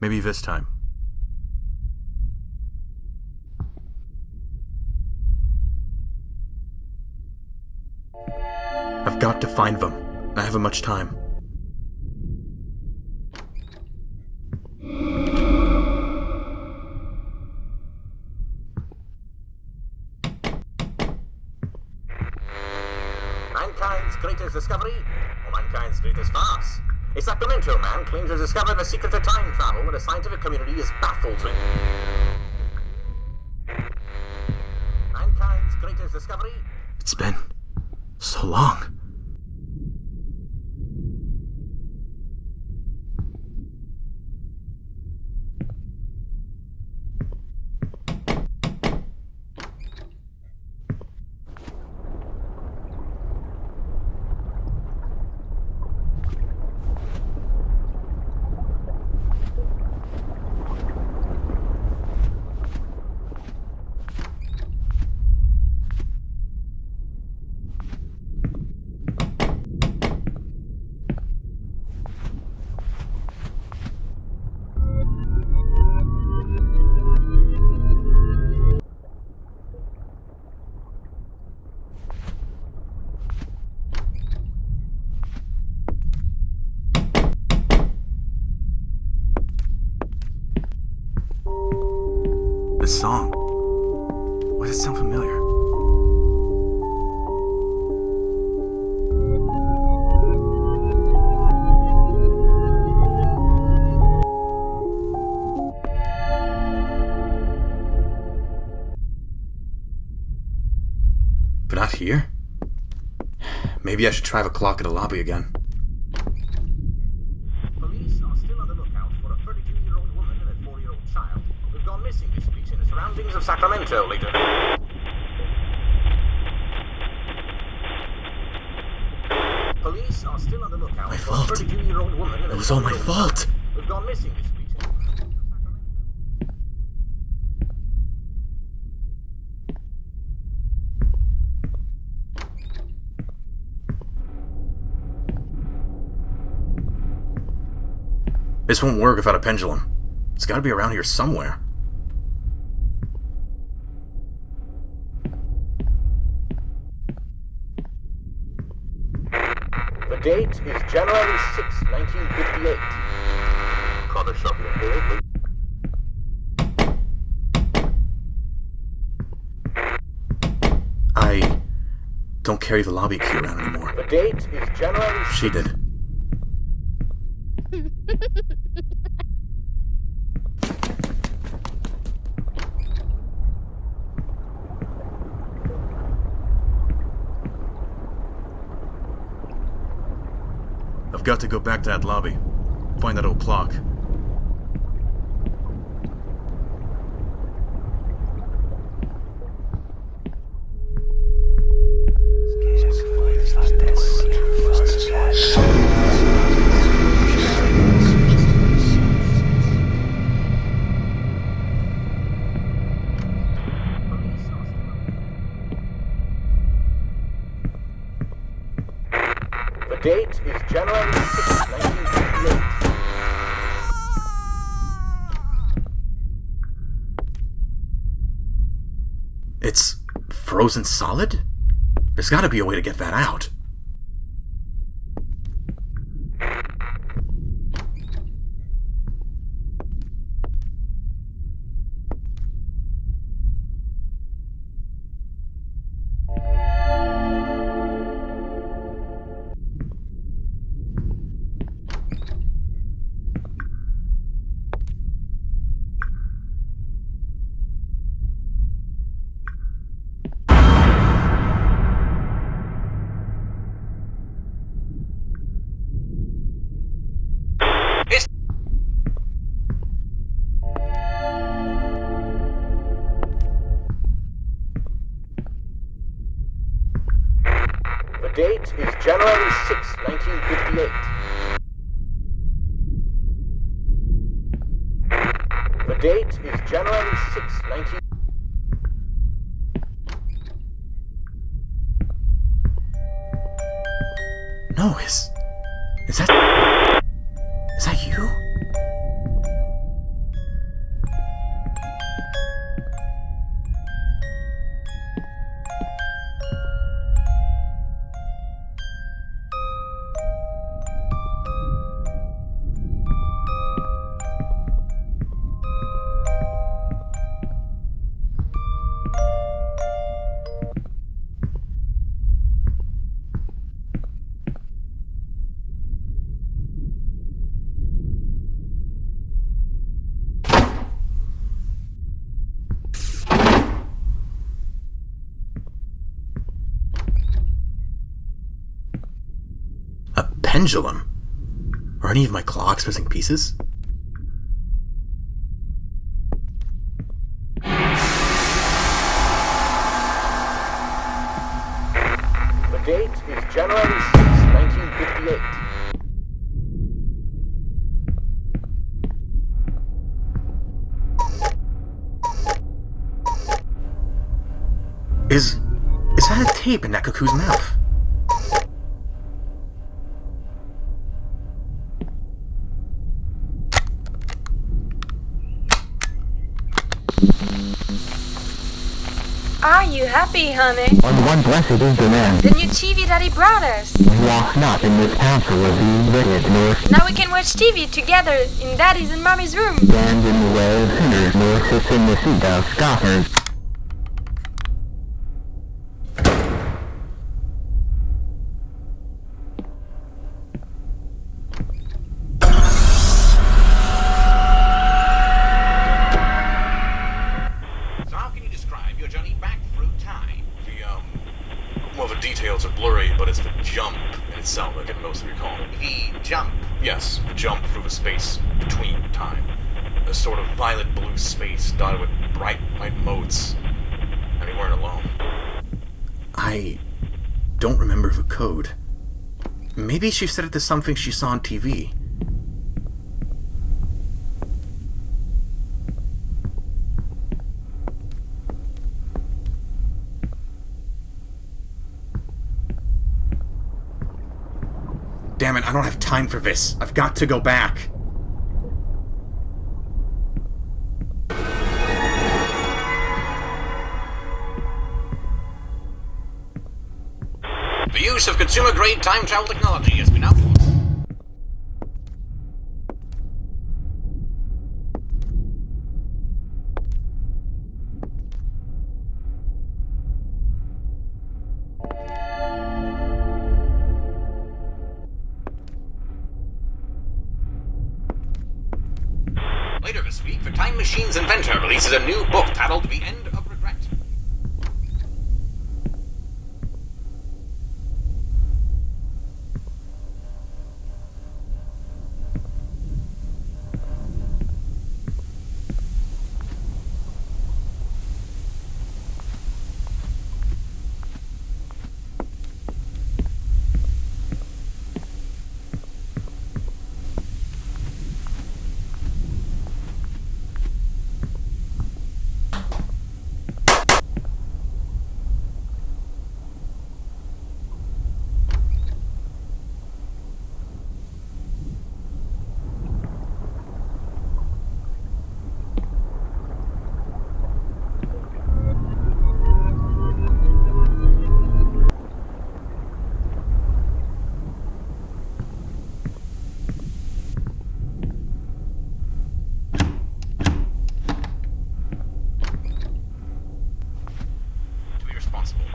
Maybe this time. I've got to find them. I haven't much time. Mankind's greatest discovery, or mankind's greatest farce? A Sacramento man claims to have discovered the secrets of time travel, and the scientific community is baffled to him. Mankind's greatest discovery? It's been so long. This song. Why does it sound familiar? But not here? Maybe I should try the clock at the lobby again. Police are still on the lookout for a 32-year-old woman and a 4-year-old child who've gone missing this week in the surroundings of Sacramento later. Police are still on the lookout My for fault. a 32-year-old woman and a It was all my 4-year-old fault. child who've gone missing this week in the surroundings of Sacramento. This won't work without a pendulum. It's gotta be around here somewhere. The date is January 6, 1958. Connor Shopping Hall. I don't carry the lobby key around anymore. The date is January 6. She did. I've got to go back to that lobby. Find that old clock. The date is January 6, 1958. It's frozen solid? There's gotta be a way to get that out. The date is January 6, 1958. The date is January 6, 1958. No, is that you? pendulum? Are any of my clocks missing pieces? The date is January 6, 1958. Is that a tape in that cuckoo's mouth? Are you happy, honey? On one blessed is the man. The new TV Daddy brought us. Walk not in this counsel of the wicked, nor Now we can watch TV together in Daddy's and Mommy's room. stand in the way of sinners, nor sit in the seat of scoffers. So how can you describe your journey back through time? Well, the details are blurry, but it's the jump in itself I can mostly recall. The jump. Yes, the jump through the space between time. A sort of violet-blue space dotted with bright white motes. And we weren't alone. I don't remember the code. Maybe she said it to something she saw on TV. Damn it, I don't have time for this. I've got to go back. The use of consumer-grade time travel technology has been outlawed. Later this week, the Time Machine's inventor releases a new book titled The End of Regret.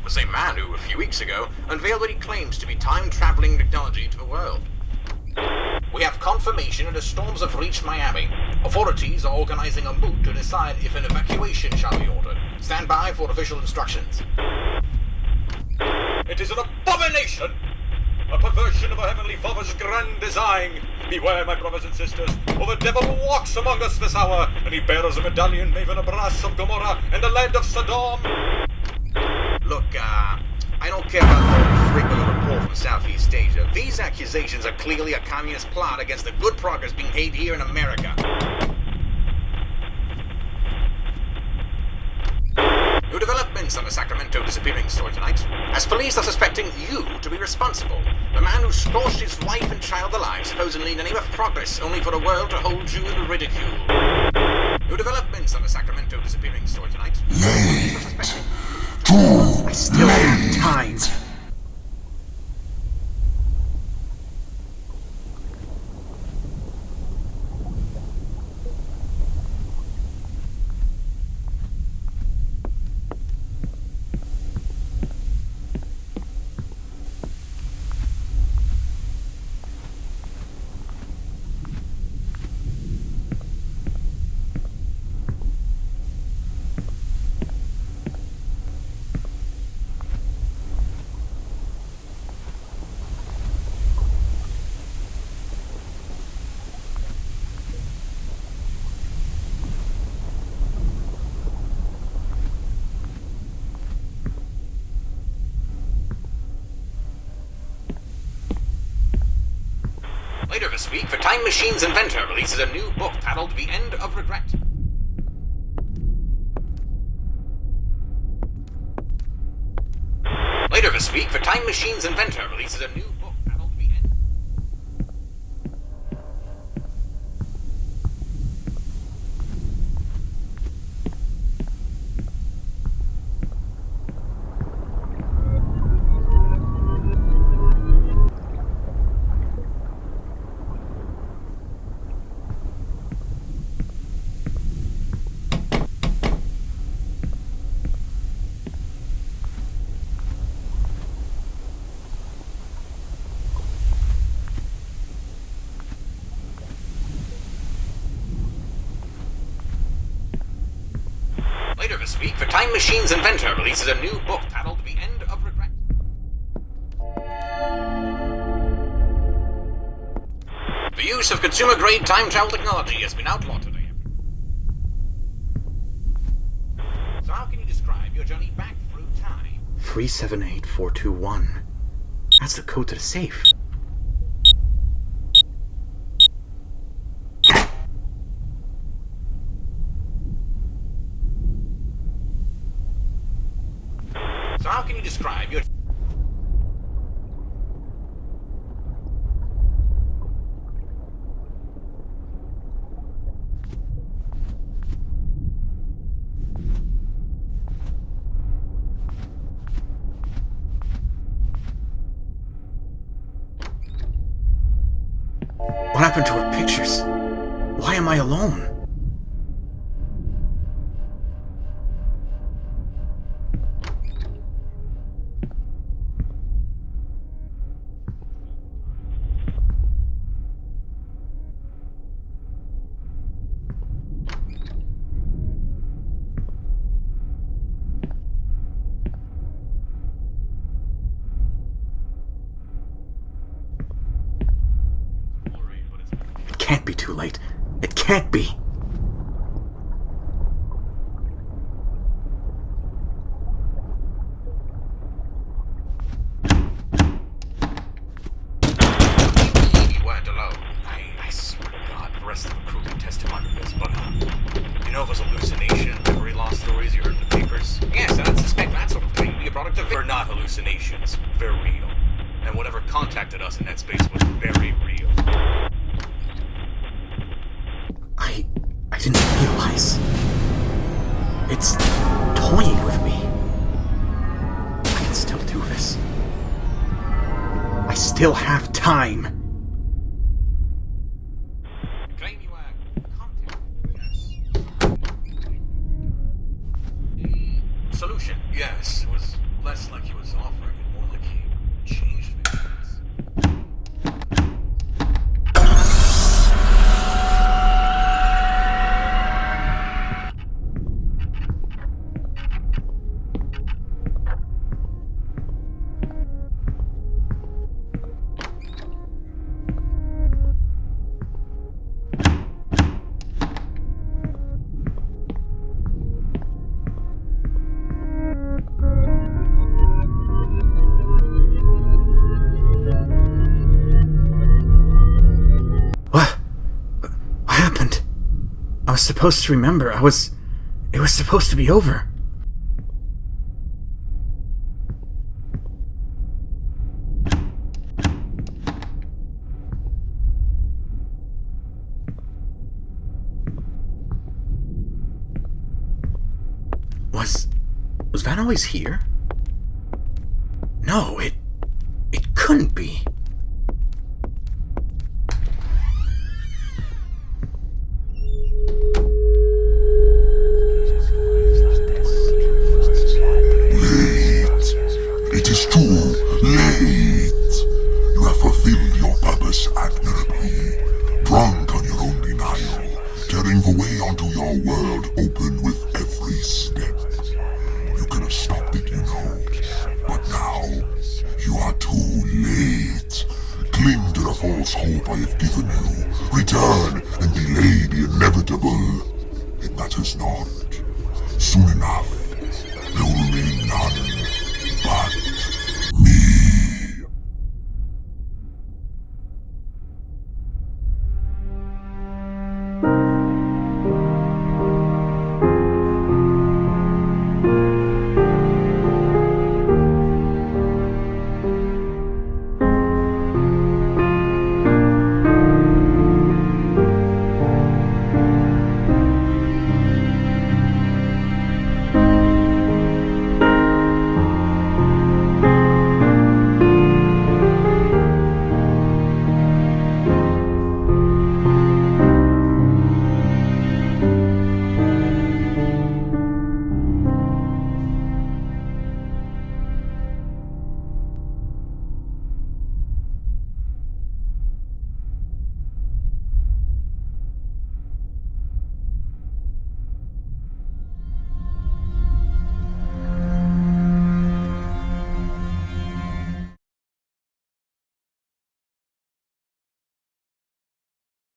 The same man who, a few weeks ago, unveiled what he claims to be time-traveling technology to the world. We have confirmation that the storms have reached Miami. Authorities are organizing a moot to decide if an evacuation shall be ordered. Stand by for official instructions. It is an abomination! A perversion of our Heavenly Father's grand design. Beware, my brothers and sisters, for the devil walks among us this hour, and he bears a medallion made of the brass of Gomorrah and the lead of Sodom. Look, I don't care about the frequent report from Southeast Asia. These accusations are clearly a communist plot against the good progress being made here in America. New developments on the Sacramento disappearing story tonight, as police are suspecting you to be responsible. The man who scorched his wife and child alive, supposedly in the name of progress, only for the world to hold you in ridicule. New developments on the Sacramento disappearing story tonight. I still have time. Later this week, the Time Machine's inventor releases a new book titled The End of Regret. Later this week, the Time Machine's inventor releases a new book titled The End. Later this week, the Time Machine's inventor releases a new book titled The End of Regret. The use of consumer-grade time travel technology has been outlawed today. So how can you describe your journey back through time? 378421. That's the code to the safe. So how can you describe your... What happened to her pictures? Why am I alone? It can't be too late. It can't be. You weren't alone. I swear to God, the rest of the crew can testify to this, but, you know those hallucination and memory loss stories you heard in the papers? Yes, and I suspect that sort of thing to be a product of... They're not hallucinations. They're real. And whatever contacted us in that space was very real. I didn't realize. It's toying with me. I can still do this. I still have time. You claim you were content. Yes. Solution. Yes, it was less like he was offering and more like he changed things. I was supposed to remember. It was supposed to be over. Was Van always here? No, it couldn't be. It is too late. You have fulfilled your purpose admirably. Drunk on your own denial, tearing the way onto your world open with every step. You could have stopped it, you know. But now, you are too late. Cling to the false hope I have given you. Return and delay the inevitable. It matters not. Soon enough, there will remain